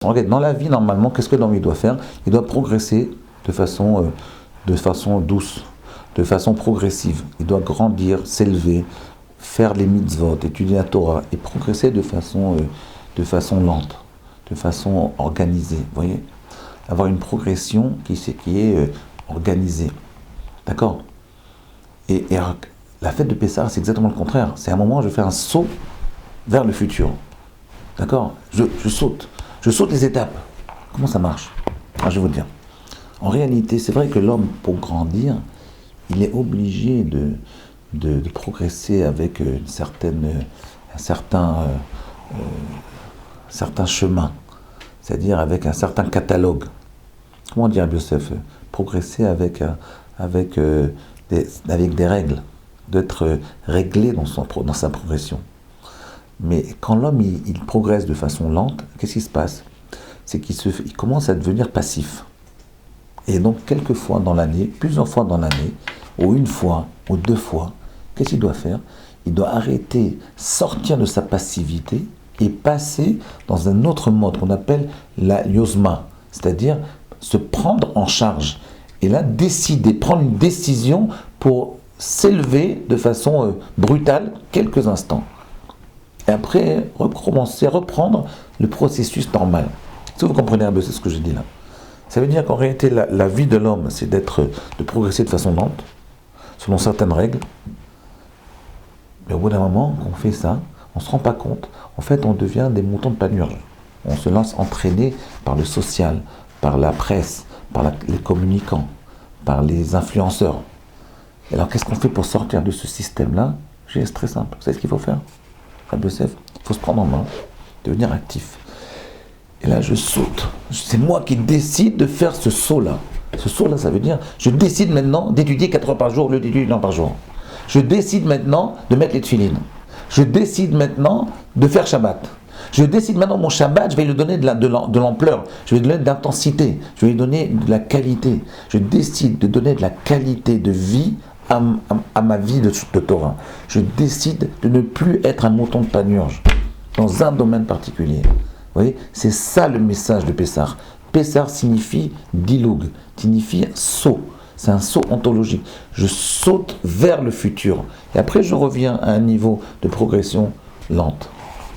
Regarde, dans la vie, normalement, qu'est-ce que l'homme il doit faire? Il doit progresser de façon douce, de façon progressive. Il doit grandir, s'élever, faire les mitzvot, étudier la Torah et progresser de façon lente, de façon organisée. Vous voyez? Avoir une progression qui est organisée. D'accord? Et la fête de Pessah, c'est exactement le contraire. C'est un moment où je fais un saut vers le futur. D'accord? Je saute. Je saute les étapes. Comment ça marche? Je vais vous dire. En réalité, c'est vrai que l'homme, pour grandir, il est obligé de progresser avec un certain chemin. C'est-à-dire avec un certain catalogue. Comment dire, Yosef? Progresser avec des règles. D'être réglé dans sa progression. Mais quand l'homme il progresse de façon lente, qu'est-ce qui se passe? C'est qu'il commence à devenir passif. Et donc, plusieurs fois dans l'année, ou une fois, ou deux fois, qu'est-ce qu'il doit faire? Il doit arrêter, sortir de sa passivité et passer dans un autre mode qu'on appelle la yozma, c'est-à-dire se prendre en charge. Et là, prendre une décision pour s'élever de façon brutale quelques instants. Et après, reprendre le processus normal. Si vous comprenez un peu ce que je dis là. Ça veut dire qu'en réalité, la vie de l'homme, c'est de progresser de façon lente, selon certaines règles. Mais au bout d'un moment, quand on fait ça, on ne se rend pas compte. En fait, on devient des moutons de panurge. On se laisse entraîner par le social, par la presse, par les communicants, par les influenceurs. Et alors, qu'est-ce qu'on fait pour sortir de ce système-là? C'est très simple. Vous savez ce qu'il faut faire? Il faut se prendre en main, devenir actif. Et là, je saute. C'est moi qui décide de faire ce saut-là. Ce saut-là, ça veut dire, je décide maintenant d'étudier 4 heures par jour au lieu d'étudier 1 heure par jour. Je décide maintenant de mettre les tefilines. Je décide maintenant de faire Shabbat. Je décide maintenant mon Shabbat, je vais lui donner de l'ampleur, je vais lui donner de l'intensité, je vais lui donner de la qualité. Je décide de donner de la qualité de vie à ma vie de Torah. Je décide de ne plus être un mouton de panurge dans un domaine particulier. Vous voyez, c'est ça le message de Pessah. Pessah signifie diloug, signifie saut. C'est un saut ontologique. Je saute vers le futur. Et après, je reviens à un niveau de progression lente.